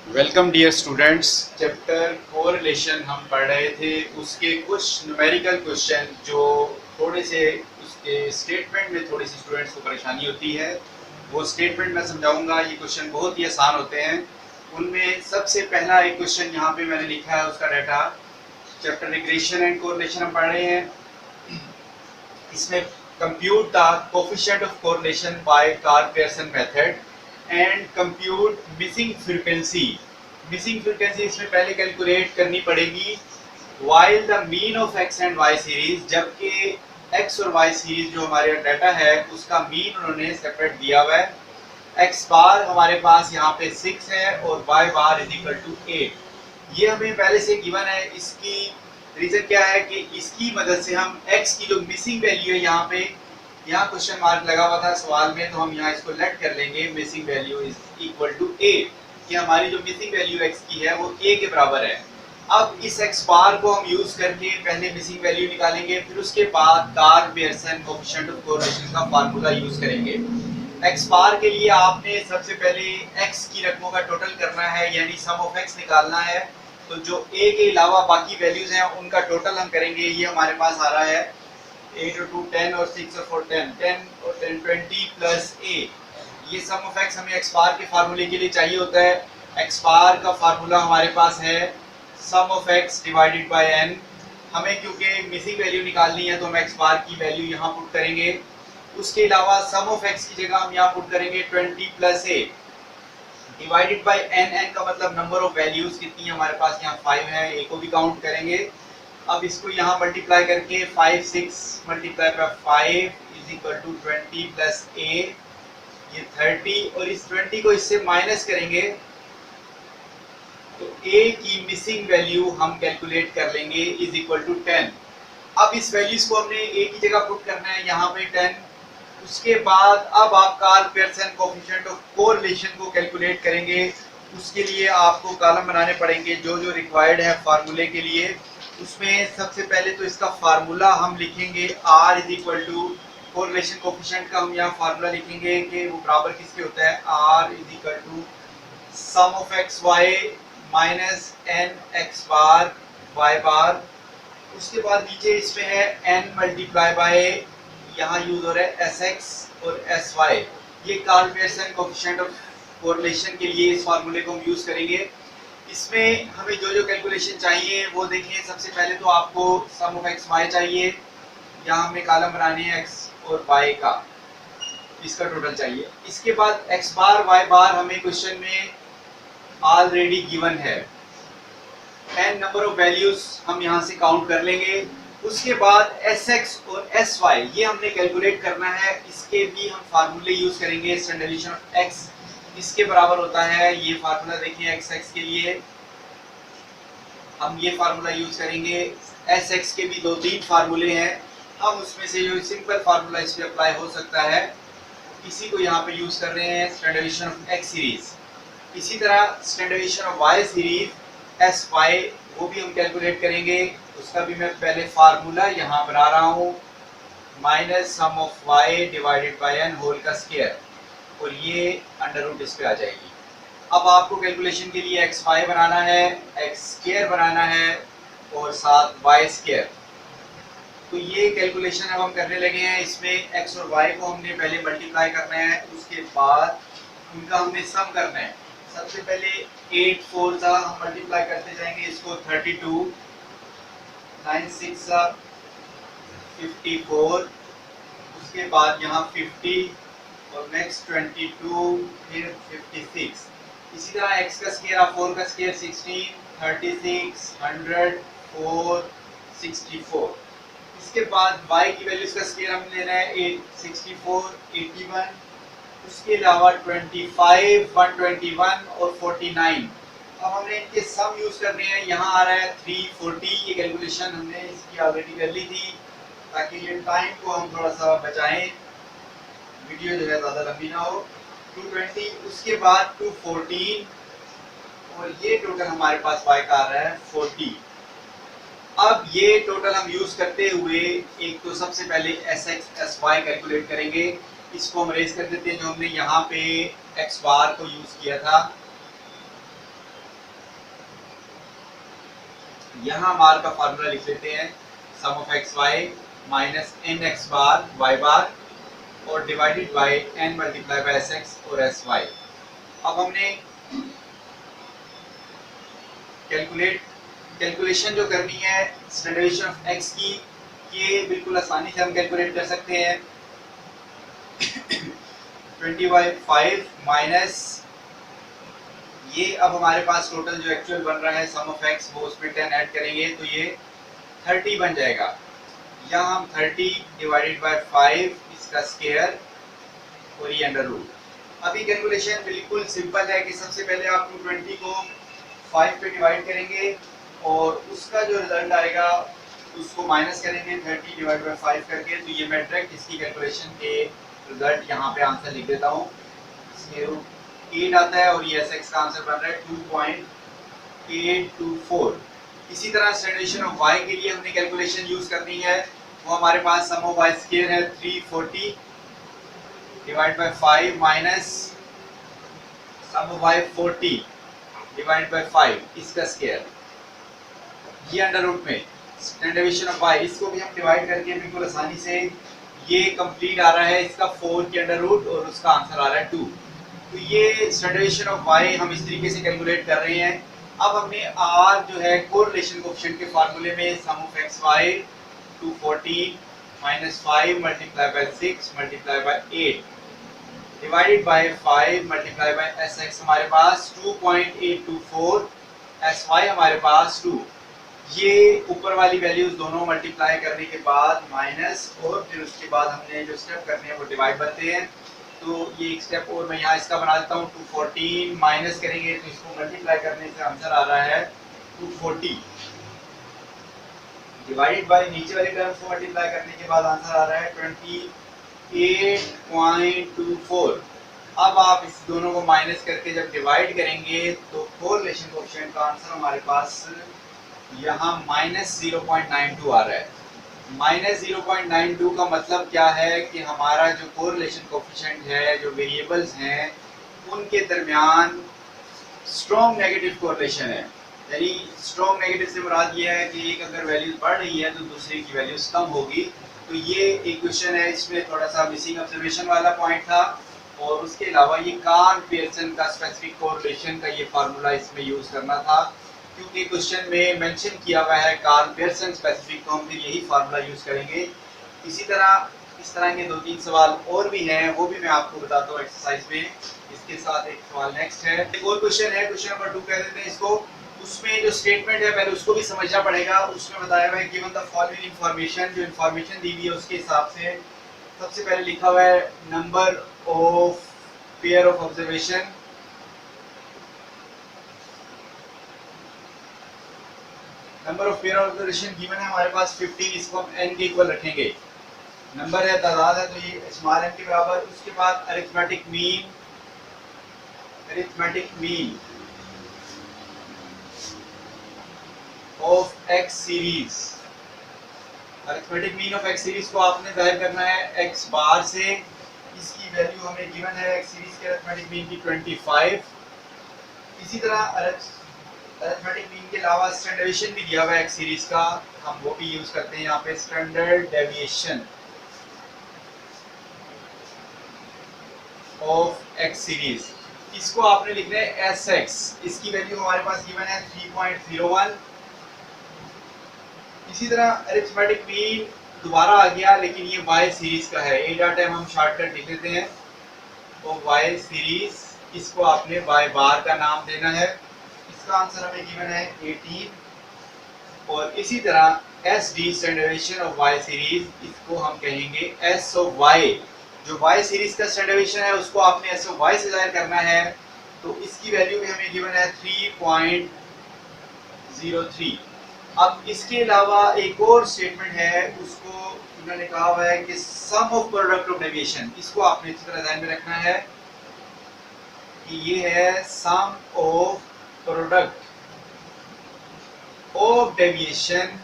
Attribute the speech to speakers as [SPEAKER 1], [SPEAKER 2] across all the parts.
[SPEAKER 1] Welcome dear students. Chapter correlation हम पढ़ रहे थे, उसके कुछ न्यूमेरिकल क्वेश्चन जो थोड़े से उसके स्टेटमेंट में थोड़ी सी स्टूडेंट्स को परेशानी होती है, वो स्टेटमेंट मैं समझाऊंगा। ये क्वेश्चन बहुत ही आसान होते हैं। उनमें सबसे पहला एक क्वेश्चन यहाँ पे मैंने लिखा है, उसका data chapter regression and correlation हम पढ़ रहे हैं। इसमें compute the coefficient of correlation by Karl Pearson method and compute missing frequency. Missing frequency इसमें पहले कैलकुलेट करनी पड़ेगी while the mean of x and Y series, जबकि एक्स और वाई सीरीज जो हमारे डाटा है उसका मीन उन्होंने सेपरेट दिया हुआ है। एक्स बार हमारे पास यहाँ पे 6 है और Y bar is equal to 8। ये हमें पहले से गिवन है। इसकी रीजन क्या है कि इसकी मदद से हम x की जो मिसिंग वैल्यू है, यहाँ क्वेश्चन मार्क लगा हुआ था सवाल में, तो हम यहाँ इसको लेट कर लेंगे। Missing value is equal to a, कि हमारी जो मिसिंग वैल्यू x की है वो a के बराबर है। अब इस x बार को हम यूज करके पहले मिसिंग वैल्यू निकालेंगे, फिर उसके बाद कार्ल-पियर्सन कोएफिशिएंट ऑफ कोरिलेशन का फार्मूला यूज करेंगे। x बार के लिए आपने सबसे पहले x की रकमों का टोटल करना है, यानी सम ऑफ x निकालना है। तो जो a के अलावा बाकी वैल्यूज हैं उनका टोटल हम करेंगे। ये हमारे पास आ रहा है 8 और 2 10 और 6 और 4 10 10 और 10 20 प्लस a। ये सम ऑफ x हमें x बार के फार्मूले के लिए चाहिए होता है। x बार का फार्मूला हमारे पास है sum of x divided by n। हमें क्योंकि मिसिंग वैल्यू निकालनी है तो हम x बार की वैल्यू यहाँ पुट करेंगे। उसके अलावा सम ऑफ x की जगह हम यहाँ पुट करेंगे 20 plus a divided by n। n का मतलब नंबर ऑफ वैल्यूज कितनी है हमारे पास, यहाँ 5 है, a को भी काउंट करेंगे। अब इसको यहाँ मल्टीप्लाई करके 5 6 multiply by 5 is equal to 20 plus a, ये 30, और इस 20 को इससे माइनस करेंगे तो a की मिसिंग वैल्यू हम कैलकुलेट कर लेंगे इज इक्वल टू 10। अब इस वैल्यूज को हमने a की जगह पुट करना है यहाँ पे 10। उसके बाद अब आप कार्ल-पियर्सन कोएफिशिएंट ऑफ कोरिलेशन को कैलकुलेट करेंगे। उसके लिए आपको कॉलम बनाने पड़ेंगे जो जो रिक्वायर्ड है फार्मूले के लिए। उसमें सबसे पहले तो इसका फार्मूला हम लिखेंगे r is equal to correlation coefficient का हम यहाँ फार्मूला लिखेंगे कि वो बराबर किसके होता है, r is equal to sum of x y minus n x bar y bar. उसके बाद नीचे इसमें है n मल्टीप्लाई बाय, यहाँ यूज हो रहा है एस एक्स और एस वाई। ये कार्ल-पियर्सन कोएफिशिएंट ऑफ कोरिलेशन के लिए इस फार्मूले को हम यूज करेंगे। इसमें हमें जो जो कैलकुलेशन चाहिए वो देखें। सबसे पहले तो आपको सम ऑफ एक्स वाई चाहिए, यहाँ हमें कॉलम बनाने हैं एक्स और वाई का, इसका टोटल चाहिए। इसके बाद एक्स बार वाई बार हमें क्वेश्चन में ऑलरेडी गिवन है। n नंबर ऑफ वैल्यूज हम यहाँ से काउंट कर लेंगे। उसके बाद एस एक्स और एस वाई ये हमने कैलकुलेट करना है। इसके भी हम फार्मूले यूज करेंगे। स्टैंडर्ड डेविएशन ऑफ एक्स इसके बराबर होता है, ये फार्मूला देखिए एक्स एक्स के लिए हम ये फार्मूला यूज करेंगे। एस एक्स के भी 2-3 फार्मूले हैं, हम उसमें से जो सिंपल फार्मूला इस पे अप्लाई हो सकता है इसी को यहाँ पे यूज कर रहे हैं, standard deviation of x series. इसी तरह standard deviation of Y series S Y वो भी हम कैलकुलेट करेंगे। उसका भी मैं पहले फार्मूला यहाँ बना रहा हूँ, minus sum of Y divided by N whole का स्क्वायर, और ये अंडर रूट इस पे आ जाएगी। अब आपको कैलकुलेशन के लिए एक्स वाई बनाना है, एक्स स्क्वायर बनाना है और साथ वाई स्क्वायर। तो ये कैलकुलेशन अब हम करने लगे हैं। इसमें एक्स और वाई को हमने पहले मल्टीप्लाई करना है, उसके बाद उनका हमने सम करना है। सबसे पहले 8 4 सा हम मल्टीप्लाई करते जाएंगे, इसको 32, 9 6 सा 54, उसके बाद यहाँ 50 और नेक्स्ट 22, फिर 56। इसी तरह x का स्क्वायर 4 का स्क्वायर 16, 36, 100, 4, 64। इसके बाद y की वैल्यूज का स्क्वायर हम लेना है 8, 64, 81, उसके अलावा 25, 121 और 49। अब हमने इनके सम यूज करने हैं। यहाँ आ रहा है 340। ये कैलकुलेशन हमने इसकी ऑलरेडी कर ली थी, ताकि ये टाइम को हम थोड़ा सा बचाएं, वीडियो जो है ज़्यादा लंबी ना हो। 220, उसके बाद 214, और ये टोटल हमारे पास y का आ रहा है 40। अब ये टोटल हम यूज करते हुए एक तो सबसे पहले S X S Y calculate करेंगे। इसको हम रेज कर देते हैं, जो हमने यहाँ पे एक्स बार को यूज किया था। यहाँ हम आर का फार्मूला लिख लेते हैं, sum of x y minus n x bar y bar और divided by n multiply by s x और एस वाई। अब हमने कैलकुलेशन जो करनी है स्टैंडर्डाइजेशन ऑफ एक्स की, ये बिल्कुल आसानी से हम कैलकुलेट कर सकते हैं। 20/5 माइनस ये, अब हमारे पास टोटल जो एक्चुअल बन रहा है सम ऑफ एक्स, वो उसमें 10 ऐड करेंगे तो ये 30 बन जाएगा। यहाँ हम 30 डिवाइडेड बाय 5 इसका स्क्वायर और ये अंडर रूट। अभी कैलकुलेशन बिल्कुल सिंपल है कि सबसे पहले आप 220 को 5 पे डिवाइड करेंगे और उसका जो रिजल्ट आएगा उसको माइनस करेंगे 30 डिवाइड बाय 5 करके, तो ये मैं डायरेक्ट इसकी कैलकुलेशन के रिजल्ट यहाँ पे आंसर लिख देता हूँ। 8 आता है और ये एस का आंसर बन रहा है 2.824। इसी तरह स्टैंडर्डाइजेशन ऑफ y के लिए हमने कैलकुलेशन यूज करनी है, वो हमारे पास सम ऑफ y स्क्वायर है 340 divide by 5 minus sum of y 40 divide by 5 इसका स्क्वायर, ये अंडर रूट में स्टैंडर्डाइजेशन ऑफ y, इसको भी हम डिवाइड करके बिल्कुल आसानी से ये कंप्लीट आ रहा है इसका 4 के अंडर रूट और उसका आंसर आ रहा है 2। तो ये स्टैंडर्डाइजेशन ऑफ y हम इस तरीके से कैलकुलेट कर रहे हैं। अब हमने r जो है कोरिलेशन कोएफिशिएंट के फार्मूले में sum of x y 240 minus 5 multiply by 6 multiply by 8 divided by 5 multiply by s x हमारे पास 2.824, एस वाई हमारे पास 2। ये ऊपर वाली वैल्यूज दोनों मल्टीप्लाई करने के बाद माइनस और फिर उसके बाद हमने जो स्टेप करने हैं वो डिवाइड बनते हैं। तो ये एक स्टेप और मैं यहाँ इसका बना देता हूँ, 214 माइनस करेंगे तो इसको मल्टीप्लाई करने से आंसर आ रहा है 240 डिवाइडेड बाय नीचे वाली टर्म्स को मल्टीप्लाई करने के बाद आंसर आ रहा है 28.24। अब आप इस दोनों को माइनस करके जब डिवाइड करेंगे तो कोरिलेशन कोएफिशिएंट का आंसर हमारे पास यहाँ माइनस 0.92 आ रहा है। माइनस 0.92 का मतलब क्या है कि हमारा जो कोरिलेशन कोएफिशिएंट है, जो वेरिएबल्स हैं उनके दरमियान स्ट्रॉन्ग नेगेटिव कोरिलेशन है। यानी स्ट्रॉन्ग नेगेटिव से मुराद ये है कि एक अगर वैल्यूज बढ़ रही है तो दूसरे की वैल्यूज कम होगी। तो ये इक्वेशन है, इसमें थोड़ा सा मिसिंग ऑब्जर्वेशन वाला पॉइंट था। और उसके अलावा ये कार्ल पियर्सन का स्पेसिफिक कोरिलेशन का ये फार्मूला इसमें यूज करना था, क्योंकि क्वेश्चन में मेंशन किया हुआ है कार्ल पियर्सन स्पेसिफिक, तो हम फिर यही फार्मूला यूज करेंगे। इसी तरह इस तरह के 2-3 सवाल और भी हैं, वो भी मैं आपको बताता हूँ एक्सरसाइज में। इसके साथ एक सवाल नेक्स्ट है, एक और क्वेश्चन है, क्वेश्चन नंबर 2 कह देते हैं इसको। उसमें जो स्टेटमेंट है पहले उसको भी समझना पड़ेगा। उसमें बताया हुआ है गिवन द फॉलोइंग इंफॉर्मेशन, जो इंफॉर्मेशन दी हुई है उसके हिसाब से सबसे पहले लिखा हुआ है number of pair of observation, number of pair of observation given है हमारे पास 15, इसको हम n के इक्वल रखेंगे। नंबर है, तादाद है, तो ये स्मॉल n के बराबर। उसके बाद arithmetic mean of x series. Arithmetic mean of x series को आपने जाहिर करना है x बार से। इसकी वैल्यू हमें गिवन है एक्स सीरीज के अरिथमेटिक मीन की 25। इसी तरह अरिथमेटिक मीन के अलावा स्टैंडर्ड डेविएशन भी दिया हुआ है एक्स सीरीज का, हम वो भी यूज करते हैं यहाँ पे। Standard deviation of x series, इसको आपने लिखना है एस एक्स। इसकी वैल्यू हमारे पास गिवन है 3.01। इसी तरह अरिथमेटिक मीन दोबारा आ गया, लेकिन ये वाई सीरीज का है। ए डॉट एम हम शॉर्टकट लिख लेते हैं, तो वाई सीरीज, इसको आपने वाई बार का नाम देना है। इसका आंसर हमें गिवन है 18। और इसी तरह S D standardization of Y series, इसको हम कहेंगे एस ऑफ वाई। जो वाई सीरीज का स्टैंडर्डाइजेशन है उसको आपने एस ऑफ वाई से जाहिर करना है, तो इसकी वैल्यू भी हमें गिवन है 3.03। अब इसके अलावा एक और स्टेटमेंट है, उसको उन्होंने कहा हुआ है कि सम ऑफ प्रोडक्ट ऑफ डेविएशन, इसको आपने इसी तरह ध्यान में रखना है कि ये है sum of product of deviation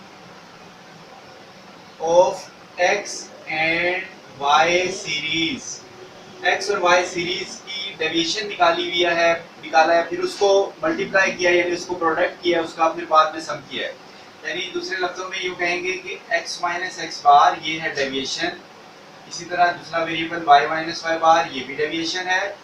[SPEAKER 1] of x and Y series. X और वाई सीरीज की डेविएशन निकाला है, फिर उसको मल्टीप्लाई किया, यानी उसको प्रोडक्ट किया, उसका आपने बाद में सम किया है। यानी दूसरे लफ्जों में यूँ कहेंगे कि x माइनस एक्स बार ये है डेविएशन, इसी तरह दूसरा वेरिएबल y माइनस वाई बार ये भी डेविएशन है,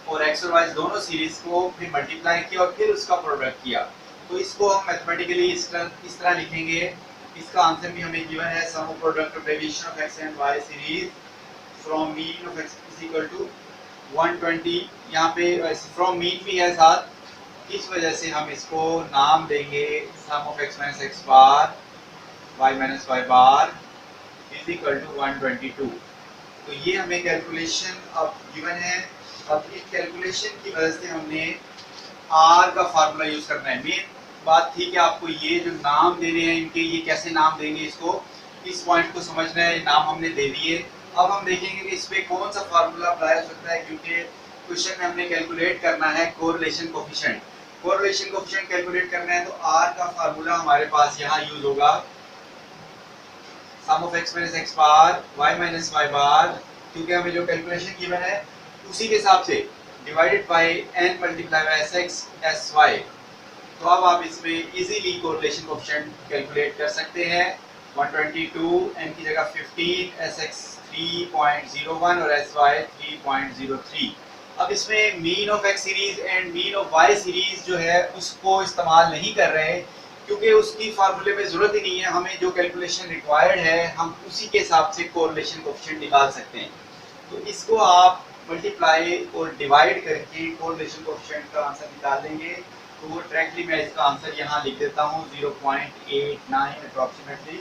[SPEAKER 1] और x और y दोनों सीरीज को फिर मल्टीप्लाई किया और फिर उसका प्रोडक्ट किया। तो इसको हम मैथमेटिकली इस तरह लिखेंगे। इसका आंसर भी हमें गिवन है, sum of product of deviation of x and y series from mean of x is equal to 120। यहाँ पे फ्रॉम मीन भी है साथ, इस वजह से हम इसको नाम देंगे sum of x minus x bar y minus y bar is equal to 122। तो ये हमें कैलकुलेशन अब गिवन है। अब इस कैलकुलेशन की मदद से हमने r का फार्मूला यूज करना है। मेन बात थी कि आपको ये जो नाम दे रहे हैं इनके, ये कैसे नाम देंगे इसको, इस पॉइंट को समझना है। नाम हमने दे दिए, अब हम देखेंगे कि इस पे कौन सा फार्मूला अप्लाई हो सकता है, क्योंकि क्वेश्चन में हमने कैलकुलेट करना है correlation coefficient. Correlation coefficient calculate करना है तो r का फार्मूला हमारे पास यहाँ यूज होगा, sum of x minus x bar y minus y bar, क्योंकि हमें जो कैलकुलेशन गिवन है उसी के हिसाब से divided by n multiply bye sx sy। तो अब आप इसमें इजीली कोरिलेशन कोफिशिएंट कैलकुलेट कर सकते हैं। 122 n की जगह 15, sx 3.01 और sy 3.03। अब इसमें mean of x series and mean of y series जो है उसको इस्तेमाल नहीं कर रहे हैं, क्योंकि उसकी फार्मूले में ज़रूरत ही नहीं है। हमें जो कैलकुलेशन रिक्वायर्ड है हम उसी के हिसाब से कोरिलेशन कोफिशिएंट निकाल सकते हैं। तो इसको आप मल्टीप्लाई और डिवाइड करके कोरिलेशन कोफिशिएंट का आंसर निकाल लेंगे। तो वो डायरेक्टली मैं इसका आंसर यहाँ लिख देता हूँ 0.89 अप्रॉक्सीमेटली।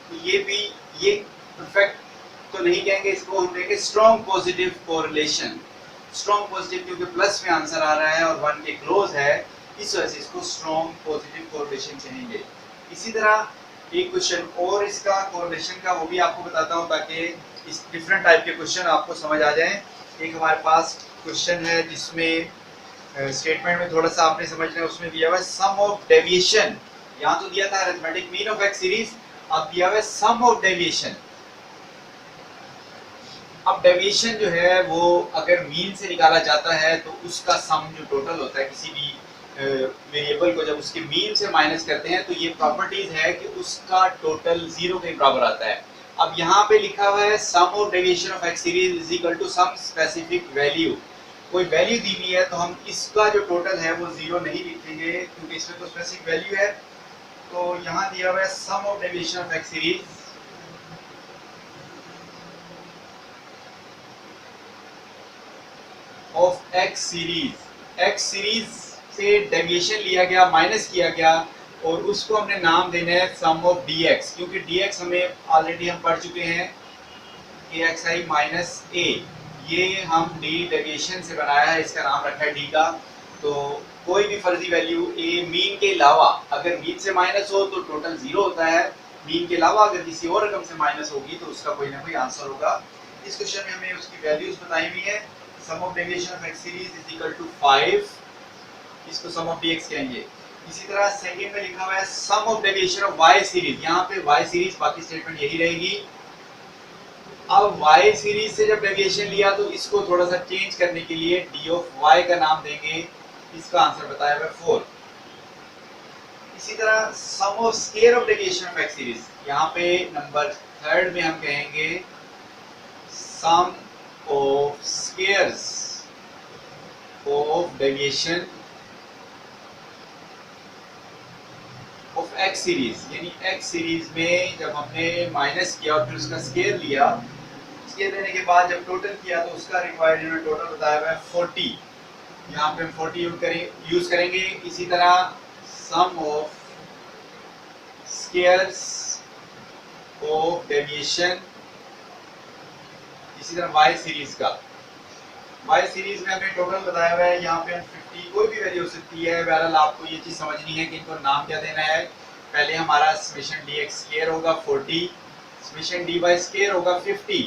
[SPEAKER 1] तो ये परफेक्ट तो नहीं कहेंगे, इसको हम कहेंगे strong positive correlation. Strong positive क्योंकि प्लस में आंसर आ रहा है और 1 के क्लोज है, इस वजह से इसको स्ट्रॉन्ग पॉजिटिव कोरिलेशन कहेंगे। इसी तरह एक क्वेश्चन और इसका कोरिलेशन का वो भी आपको बताता हूँ ताकि इस डिफरेंट टाइप के क्वेश्चन आपको समझ आ जाएं। एक हमारे पास क्वेश्चन है जिसमें स्टेटमेंट में थोड़ा सा आपने समझना है, उसमें दिया हुआ है सम ऑफ डेविएशन। यहाँ तो दिया था arithmetic mean of x series, अब दिया हुआ है सम ऑफ डेविएशन। अब डेविएशन जो है वो अगर मीन से निकाला जाता है तो उसका सम जो टोटल होता है किसी भी वेरिएबल को जब उसके मीन से माइनस करते हैं तो ये प्रॉपर्टीज है कि उसका टोटल 0 के बराबर आता है। अब यहाँ पे लिखा हुआ है sum of deviation of x series is equal to some specific value. कोई वैल्यू दी हुई है तो हम इसका जो टोटल है वो 0 नहीं लिखेंगे क्योंकि इसमें तो स्पेसिफिक वैल्यू है। तो यहाँ दिया हुआ है sum of deviation of x series of x series. X series से डेविएशन लिया गया, माइनस किया गया और उसको हमने नाम देना है सम ऑफ dx, क्योंकि dx हमें ऑलरेडी हम पढ़ चुके हैं axi माइनस a, ये हम d डेविएशन से बनाया है, इसका नाम रखा है d का। तो कोई भी फर्जी वैल्यू a मीन के अलावा, अगर मीन से माइनस हो तो टोटल 0 होता है, मीन के अलावा अगर किसी और रकम से माइनस होगी तो उसका कोई ना कोई आंसर होगा। इस क्वेश्चन में हमें उसकी वैल्यूज बताई हुई है। Sum of deviation of x series is equal to 5, इसको सम ऑफ dx कहेंगे। इसी तरह सेकंड में लिखा हुआ है sum of deviation of y series, यहाँ पे y सीरीज बाकी स्टेटमेंट यही रहेगी। अब y सीरीज से जब डेविएशन लिया तो इसको थोड़ा सा चेंज करने के लिए d ऑफ y का नाम देंगे, इसका आंसर बताया हुआ है 4। इसी तरह sum of square of deviation of x series, यहाँ पे नंबर 3 में हम कहेंगे sum of squares of deviation of x series, यानी एक्स सीरीज में जब हमने माइनस किया और फिर उसका स्क्वायर लिया, स्क्वायर लेने के बाद जब टोटल किया तो उसका रिक्वायर्ड यूनिट टोटल बताया हुआ है 40, यहाँ पे हम 40 यूज करेंगे। इसी तरह sum of squares of deviation, इसी तरह y सीरीज का, y सीरीज में हमें टोटल बताया हुआ है, यहाँ पे हम 50, कोई भी वैल्यू हो सकती है। बहरहाल आपको ये चीज़ समझनी है कि इनको नाम क्या देना है। पहले हमारा समेशन dx स्क्वायर होगा 40, समेशन dy स्क्वायर होगा 50।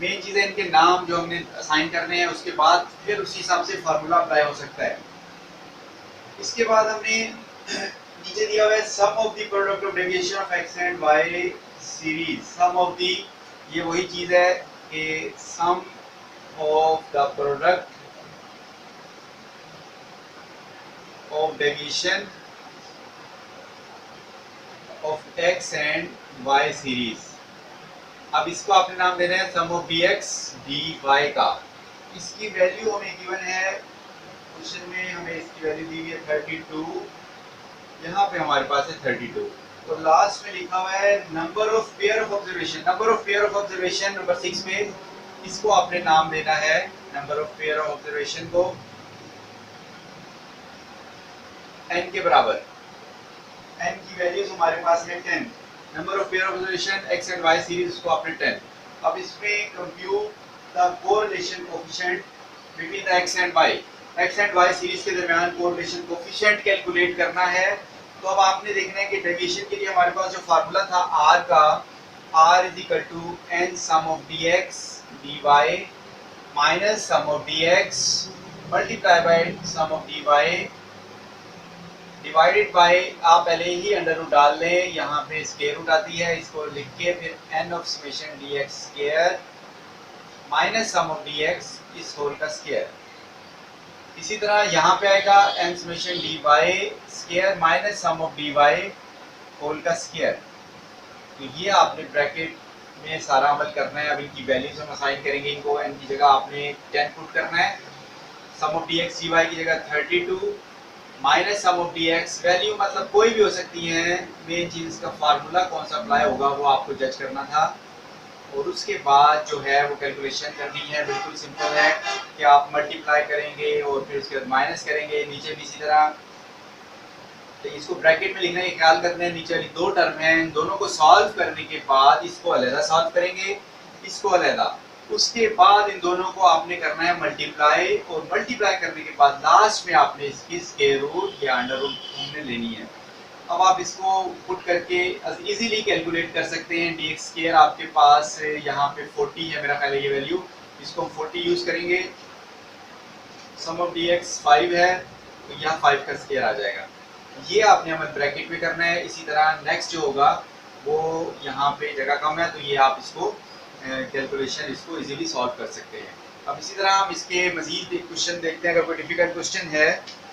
[SPEAKER 1] मेन चीज़ है इनके नाम जो हमने असाइन करने हैं, उसके बाद फिर उसी हिसाब से फार्मूला अप्लाई हो सकता है। इसके बाद हमने नीचे दिया हुआ है sum of the product of deviation of x and y series. Sum of the, ये वही चीज़ है कि sum of the product of deviation of x and Y series. अब इसको आपने नाम देना है sum of d x d y का। इसकी वैल्यू हमें गिवन है क्वेश्चन में, हमें इसकी वैल्यू दी हुई है 32, यहाँ पे हमारे पास है 32। तो लास्ट में लिखा हुआ है number of pair of observation. Number of pair of observation number 6 में, इसको आपने नाम देना है number of pair of observation को n के बराबर। n की वैल्यूज हमारे पास है 10। Number of pair of observation x and y series को आपने 10। अब इसमें compute the correlation coefficient between the x and y। x and y series के दरमियान कोरिलेशन कोएफिशिएंट कैलकुलेट करना है। तो अब आपने देखना है कि डेविएशन के लिए हमारे पास जो फार्मूला था r का, r is equal to n sum of dx dy minus sum of dx multiply by sum of dy divided by, आप पहले ही अंडर रूट डाल लें, यहाँ पे स्क्वायर रूट आती है, इसको लिख के फिर n of summation dx square minus sum of dx इस होल का स्क्वायर। इसी तरह यहाँ पे आएगा n summation dy square minus sum of dy whole का स्क्वायर। तो ये आपने ब्रैकेट में सारा अमल करना है। अब इनकी वैल्यूज हम असाइन करेंगे, इनको n की जगह आपने 10 पुट करना है, सम ऑफ dx dy की जगह 32 minus sum of dx। Value मतलब कोई भी हो सकती है, मेन चीज इसका फार्मूला कौन सा अप्लाई होगा वो आपको जज करना था। और उसके बाद जो है वो कैलकुलेशन करनी है, बिल्कुल सिंपल है कि आप मल्टीप्लाई करेंगे और फिर उसके बाद माइनस करेंगे, नीचे भी इसी तरह। तो इसको ब्रैकेट में लिखने का ख्याल करना है, नीचे वाली दो टर्म है, इन दोनों को सॉल्व करने के बाद इसको अलग सॉल्व करेंगे, इसको अलग। उसके बाद इन दोनों को आपने करना है मल्टीप्लाई, और मल्टीप्लाई करने के बाद लास्ट में आपने इसकी स्क्वायर रूट या अंडर रूट हमने लेनी है। अब आप इसको पुट करके इजीली कैलकुलेट कर सकते हैं। dx स्क्वायर आपके पास यहाँ पे 40 है मेरा ख्याल है ये वैल्यू, इसको हम 40 यूज करेंगे। सम ऑफ dx 5 है, तो यहाँ 5 का स्क्वायर आ जाएगा। ये आपने हमें ब्रैकेट में करना है। इसी तरह नेक्स्ट जो होगा वो यहाँ पे जगह कम है, तो ये आप इसको कैलकुलेशन इसको इजीली सॉल्व कर सकते हैं। अब इसी तरह हम इसके मजीद एक क्वेश्चन देखते हैं। अगर कोई डिफिकल्ट क्वेश्चन है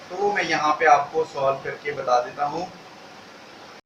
[SPEAKER 1] तो वो मैं यहाँ पे आपको सॉल्व करके बता देता हूँ।